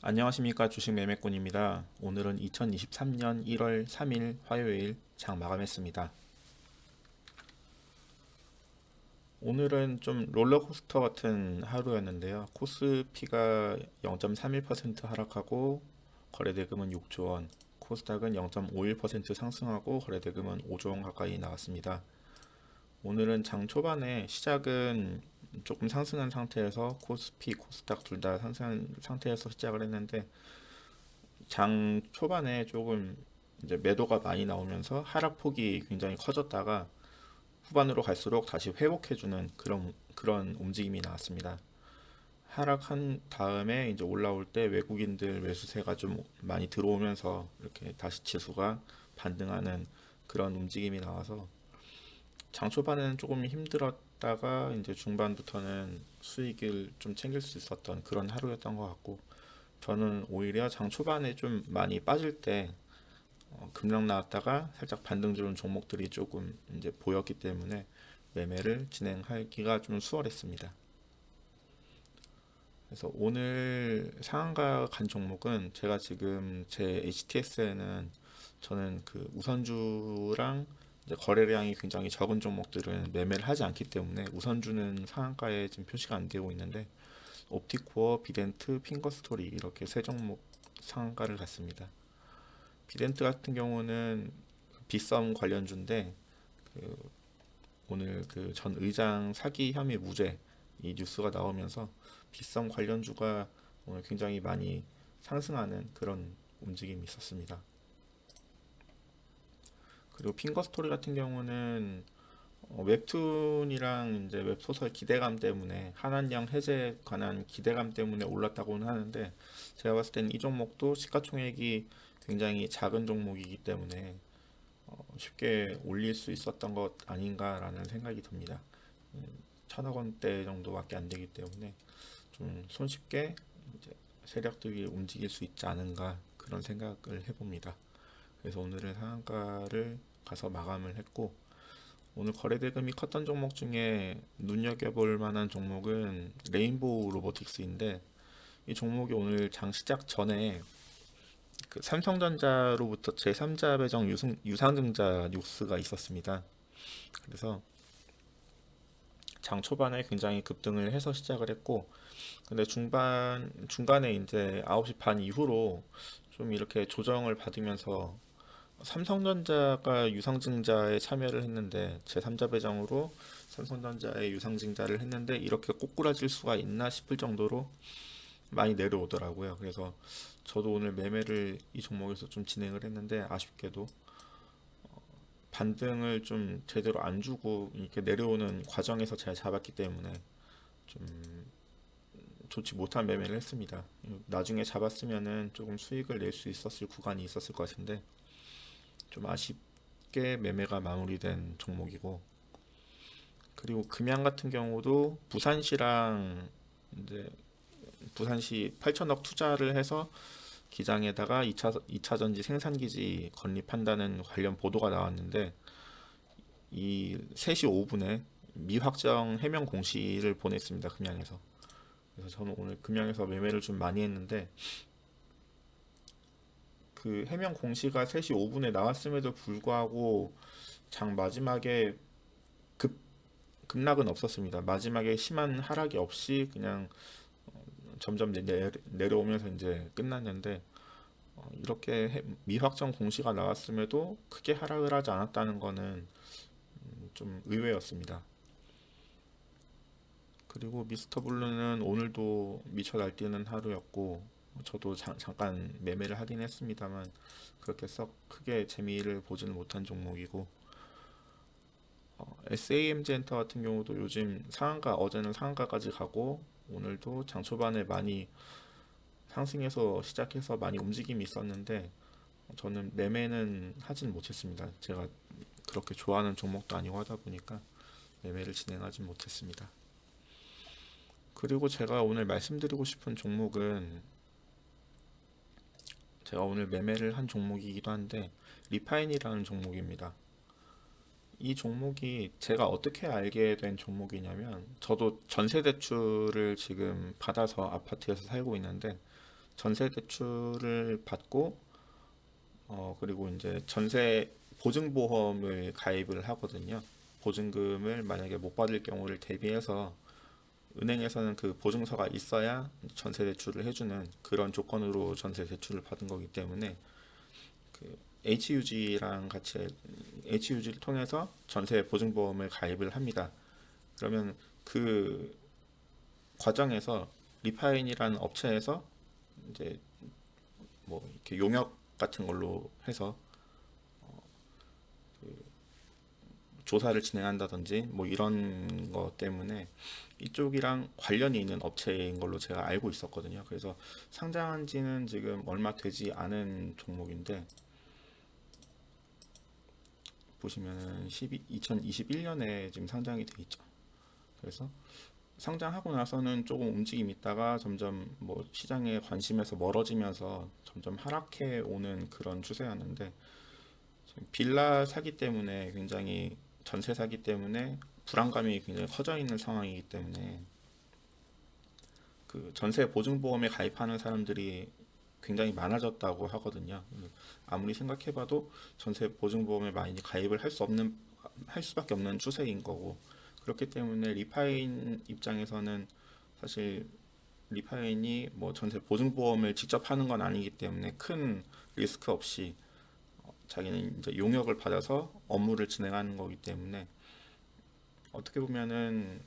안녕하십니까, 주식 매매꾼입니다. 오늘은 2023년 1월 3일 화요일 장 마감했습니다. 오늘은 좀 롤러코스터 같은 하루였는데요. 코스피가 0.31% 하락하고 거래대금은 6조 원, 코스닥은 0.51% 상승하고 거래대금은 5조 원 가까이 나왔습니다. 오늘은 장 초반에 시작은 조금 상승한 상태에서 코스피, 코스닥 둘 다 상승한 상태에서 시작을 했는데, 장 초반에 조금 이제 매도가 많이 나오면서 하락폭이 굉장히 커졌다가 후반으로 갈수록 다시 회복해주는 그런 움직임이 나왔습니다. 하락한 다음에 이제 올라올 때 외국인들 매수세가 좀 많이 들어오면서 이렇게 다시 지수가 반등하는 그런 움직임이 나와서 장 초반에는 조금 힘들었다가 이제 중반부터는 수익을 좀 챙길 수 있었던 그런 하루였던 것 같고, 저는 오히려 장 초반에 좀 많이 빠질 때 급락 나왔다가 살짝 반등 주는 종목들이 조금 이제 보였기 때문에 매매를 진행하기가 좀 수월했습니다. 그래서 오늘 상한가 간 종목은 제가 지금 제 HTS에는 저는 그 우선주랑 이제 거래량이 굉장히 적은 종목들은 매매를 하지 않기 때문에 우선주는 상한가에 지금 표시가 안 되고 있는데, 옵티코어, 비덴트, 핑거스토리 이렇게 세 종목 상한가를 갔습니다. 비덴트 같은 경우는 빗썸 관련주인데, 그 오늘 그 전 의장 사기 혐의 무죄 이 뉴스가 나오면서 빗썸 관련주가 오늘 굉장히 많이 상승하는 그런 움직임이 있었습니다. 그리고 핑거스토리 같은 경우는 웹툰이랑 이제 웹소설 기대감 때문에 한한령 해제에 관한 기대감 때문에 올랐다고는 하는데, 제가 봤을 때는 이 종목도 시가총액이 굉장히 작은 종목이기 때문에 쉽게 올릴 수 있었던 것 아닌가라는 생각이 듭니다. 1,000억 원대 정도밖에 안 되기 때문에 좀 손쉽게 이제 세력들이 움직일 수 있지 않은가 그런 생각을 해봅니다. 그래서 오늘은 상한가를 가서 마감을 했고, 오늘 거래대금이 컸던 종목 중에 눈여겨볼 만한 종목은 레인보우 로보틱스인데, 이 종목이 오늘 장 시작 전에 그 삼성전자로부터 제3자 배정 유상증자 뉴스가 있었습니다. 그래서 장 초반에 굉장히 급등을 해서 시작을 했고, 근데 중간에 이제 9시 반 이후로 좀 이렇게 조정을 받으면서 삼성전자가 유상증자에 참여를 했는데, 제3자 배정으로 삼성전자의 유상증자를 했는데 이렇게 꼬꾸라질 수가 있나 싶을 정도로 많이 내려오더라고요. 그래서 저도 오늘 매매를 이 종목에서 좀 진행을 했는데, 아쉽게도 반등을 좀 제대로 안 주고 이렇게 내려오는 과정에서 제가 잡았기 때문에 좀 좋지 못한 매매를 했습니다. 나중에 잡았으면은 조금 수익을 낼 수 있었을 구간이 있었을 것 같은데 좀 아쉽게 매매가 마무리된 종목이고, 그리고 금양 같은 경우도 부산시랑 이제 부산시 8천억 투자를 해서 기장에다가 2차 전지 생산기지 건립한다는 관련 보도가 나왔는데, 이 3시 5분에 미확정 해명 공시를 보냈습니다, 금양에서. 그래서 저는 오늘 금양에서 매매를 좀 많이 했는데, 그 해명 공시가 3시 5분에 나왔음에도 불구하고 장 마지막에 급 급락은 없었습니다. 마지막에 심한 하락이 없이 그냥 점점 내려오면서 이제 끝났는데, 이렇게 미확정 공시가 나왔음에도 크게 하락을 하지 않았다는 거는 좀 의외였습니다. 그리고 미스터 블루는 오늘도 미쳐 날뛰는 하루였고, 저도 잠깐 매매를 하긴 했습니다만 그렇게 썩 크게 재미를 보지는 못한 종목이고, SAMG 엔터 같은 경우도 요즘 상한가, 어제는 상한가까지 가고 오늘도 장 초반에 많이 상승해서 시작해서 많이 움직임이 있었는데, 저는 매매는 하진 못했습니다. 제가 그렇게 좋아하는 종목도 아니고 하다 보니까 매매를 진행하진 못했습니다. 그리고 제가 오늘 말씀드리고 싶은 종목은, 제가 오늘 매매를 한 종목이기도 한데 리파인이라는 종목입니다. 이 종목이 제가 어떻게 알게 된 종목이냐면, 저도 전세 대출을 지금 받아서 아파트에서 살고 있는데 전세 대출을 받고 그리고 이제 전세 보증보험을 가입을 하거든요. 보증금을 만약에 못 받을 경우를 대비해서 은행에서는 그 보증서가 있어야 전세 대출을 해주는 그런 조건으로 전세 대출을 받은 거기 때문에 그 HUG랑 같이 HUG를 통해서 전세 보증보험을 가입을 합니다. 그러면 그 과정에서 리파인이라는 업체에서 이제 뭐 이렇게 용역 같은 걸로 해서 조사를 진행한다든지 뭐 이런 것 때문에 이쪽이랑 관련이 있는 업체인 걸로 제가 알고 있었거든요. 그래서 상장한 지는 지금 얼마 되지 않은 종목인데 보시면은 2021년에 지금 상장이 돼 있죠. 그래서 상장하고 나서는 조금 움직임이 있다가 점점 뭐 시장의 관심에서 멀어지면서 점점 하락해 오는 그런 추세였는데 지금 빌라 사기 때문에 굉장히 전세 사기 때문에 불안감이 굉장히 커져 있는 상황이기 때문에 그 전세 보증보험에 가입하는 사람들이 굉장히 많아졌다고 하거든요. 아무리 생각해봐도 전세 보증보험에 많이 가입을 할 수밖에 없는 추세인 거고 그렇기 때문에 리파인 입장에서는 사실 리파인이 뭐 전세 보증보험을 직접 하는 건 아니기 때문에 큰 리스크 없이 자기는 이제 용역을 받아서 업무를 진행하는 거기 때문에 어떻게 보면은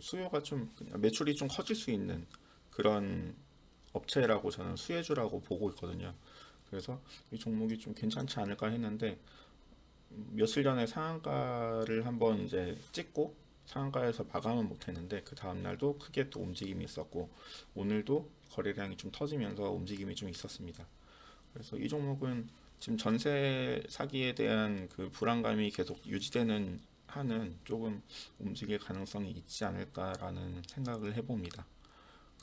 수요가 좀 매출이 좀 커질 수 있는 그런 업체라고 저는 수혜주라고 보고 있거든요. 그래서 이 종목이 좀 괜찮지 않을까 했는데 며칠 전에 상한가를 한번 이제 찍고 상한가에서 마감은 못했는데 그 다음 날도 크게 또 움직임이 있었고 오늘도 거래량이 좀 터지면서 움직임이 좀 있었습니다. 그래서 이 종목은 지금 전세 사기에 대한 그 불안감이 계속 유지되는 한은 조금 움직일 가능성이 있지 않을까라는 생각을 해봅니다.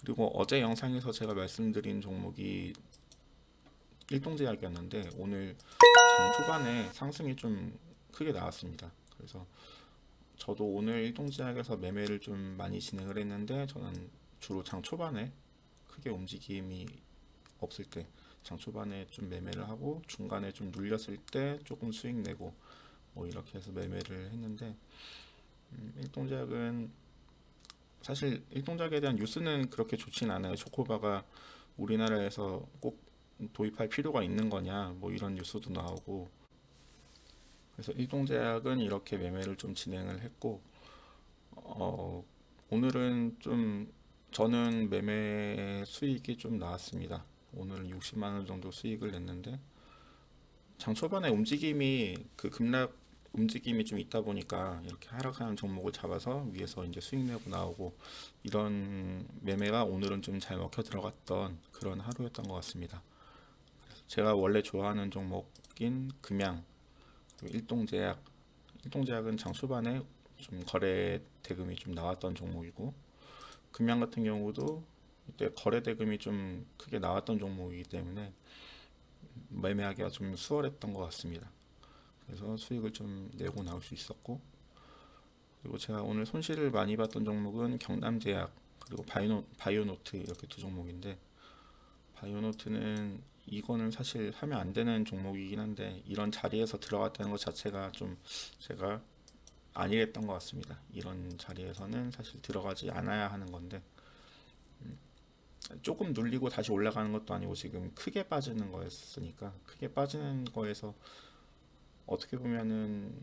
그리고 어제 영상에서 제가 말씀드린 종목이 일동제약이었는데 오늘 장 초반에 상승이 좀 크게 나왔습니다. 그래서 저도 오늘 일동제약에서 매매를 좀 많이 진행을 했는데 저는 주로 장 초반에 크게 움직임이 없을 때 장 초반에 좀 매매를 하고 중간에 좀 눌렸을 때 조금 수익 내고 뭐 이렇게 해서 매매를 했는데 일동제약은 사실 일동작에 대한 뉴스는 그렇게 좋진 않아요. 초코바가 우리나라에서 꼭 도입할 필요가 있는 거냐, 뭐 이런 뉴스도 나오고. 그래서 일동제약은 이렇게 매매를 좀 진행을 했고, 오늘은 좀 저는 매매 수익이 좀 나왔습니다. 오늘은 60만 원 정도 수익을 냈는데 장 초반에 움직임이 그 급락 움직임이 좀 있다 보니까 이렇게 하락하는 종목을 잡아서 위에서 이제 수익 내고 나오고 이런 매매가 오늘은 좀 잘 먹혀 들어갔던 그런 하루였던 것 같습니다. 제가 원래 좋아하는 종목인 금양, 그리고 일동제약, 일동제약은 장 초반에 좀 거래 대금이 좀 나왔던 종목이고 금양 같은 경우도 이때 거래 대금이 좀 크게 나왔던 종목이기 때문에 매매하기가 좀 수월했던 것 같습니다. 그래서 수익을 좀 내고 나올 수 있었고 그리고 제가 오늘 손실을 많이 봤던 종목은 경남제약 그리고 바이오노트 이렇게 두 종목인데 바이오노트는 이거는 사실 하면 안 되는 종목이긴 한데 이런 자리에서 들어갔다는 것 자체가 좀 제가 안일했던 것 같습니다. 이런 자리에서는 사실 들어가지 않아야 하는 건데 조금 눌리고 다시 올라가는 것도 아니고 지금 크게 빠지는 거였으니까 크게 빠지는 거에서 어떻게 보면은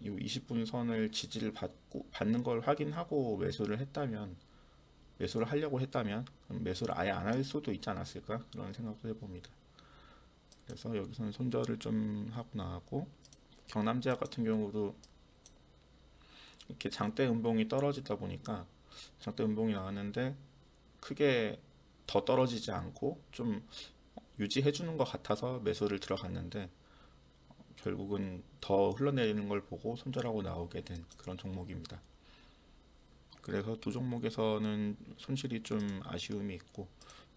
이 20분 선을 지지를 받는 걸 확인하고 매수를 하려고 했다면 매수를 아예 안 할 수도 있지 않았을까 그런 생각도 해봅니다. 그래서 여기서는 손절을 좀 하고 나왔고 경남제약 같은 경우도 이렇게 장대 음봉이 떨어지다 보니까 장대 음봉이 나왔는데 크게 더 떨어지지 않고 좀 유지해 주는 것 같아서 매수를 들어갔는데 결국은 더 흘러내리는 걸 보고 손절하고 나오게 된 그런 종목입니다. 그래서 두 종목에서는 손실이 좀 아쉬움이 있고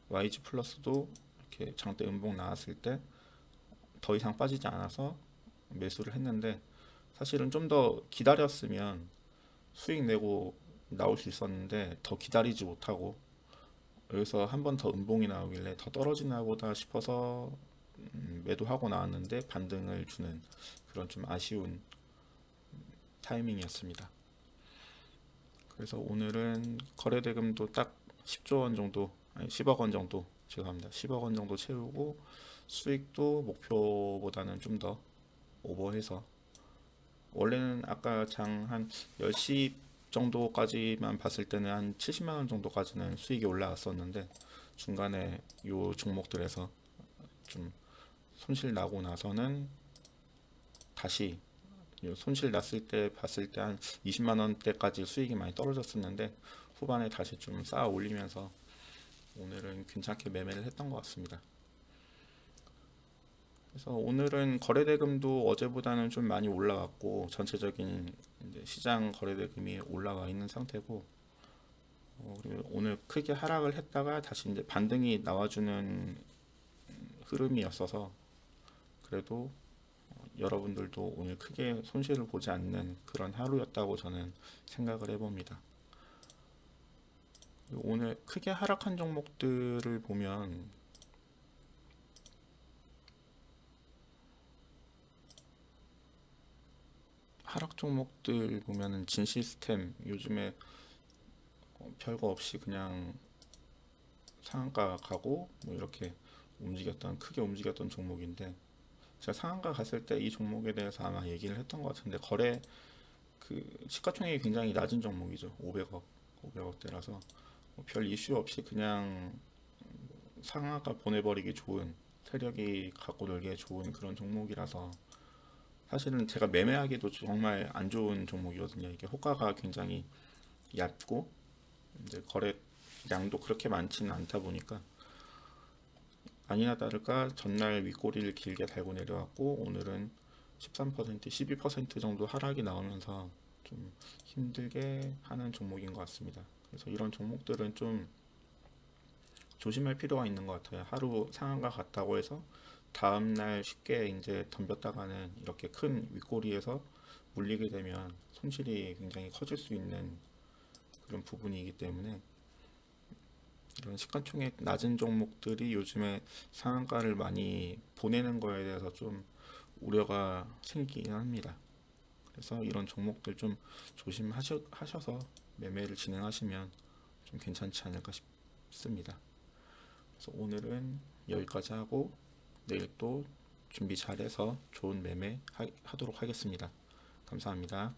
YG 플러스도 이렇게 장대 음봉 나왔을 때 더 이상 빠지지 않아서 매수를 했는데 사실은 좀 더 기다렸으면 수익 내고 나올 수 있었는데 더 기다리지 못하고 여기서 한 번 더 음봉이 나오길래 더 떨어지나 보다 싶어서 매도하고 나왔는데 반등을 주는 그런 좀 아쉬운 타이밍이었습니다. 그래서 오늘은 거래대금도 딱 10조 원 정도, 아니 10억 원 정도, 죄송합니다. 10억 원 정도 채우고 수익도 목표보다는 좀 더 오버해서, 원래는 아까 장 한 10시 정도까지만 봤을 때는 한 70만 원 정도까지는 수익이 올라왔었는데 중간에 요 종목들에서 좀 손실 나고 나서는 다시 손실 났을 때 봤을 때 한 20만 원대까지 수익이 많이 떨어졌었는데 후반에 다시 좀 쌓아 올리면서 오늘은 괜찮게 매매를 했던 것 같습니다. 그래서 오늘은 거래대금도 어제보다는 좀 많이 올라왔고 전체적인 이제 시장 거래대금이 올라와 있는 상태고, 그리고 오늘 크게 하락을 했다가 다시 이제 반등이 나와주는 흐름이었어서 그래도 여러분들도 오늘 크게 손실을 보지 않는 그런 하루였다고 저는 생각을 해봅니다. 오늘 크게 하락한 종목들을 보면 하락 종목들 보면은 진시스템 요즘에 별거 없이 그냥 상한가 가고 뭐 이렇게 크게 움직였던 종목인데, 제가 상한가 갔을 때 이 종목에 대해서 아마 얘기를 했던 것 같은데 거래 그 시가총액이 굉장히 낮은 종목이죠. 500억대라서 별 이슈 없이 그냥 상한가 보내버리기 좋은, 세력이 갖고 놀기에 좋은 그런 종목이라서 사실은 제가 매매하기도 정말 안 좋은 종목이거든요. 이게 호가가 굉장히 얕고 이제 거래량도 그렇게 많지는 않다 보니까 아니나 다를까 전날 윗꼬리를 길게 달고 내려왔고 오늘은 13%, 12% 정도 하락이 나오면서 좀 힘들게 하는 종목인 것 같습니다. 그래서 이런 종목들은 좀 조심할 필요가 있는 것 같아요. 하루 상한가 갔다고 해서 다음날 쉽게 이제 덤볐다가는 이렇게 큰 윗꼬리에서 물리게 되면 손실이 굉장히 커질 수 있는 그런 부분이기 때문에 이런 시가총액 낮은 종목들이 요즘에 상한가를 많이 보내는 거에 대해서 좀 우려가 생기긴 합니다. 그래서 이런 종목들 좀 조심하셔서 매매를 진행하시면 좀 괜찮지 않을까 싶습니다. 그래서 오늘은 여기까지 하고 내일 또 준비 잘해서 좋은 매매 하도록 하겠습니다. 감사합니다.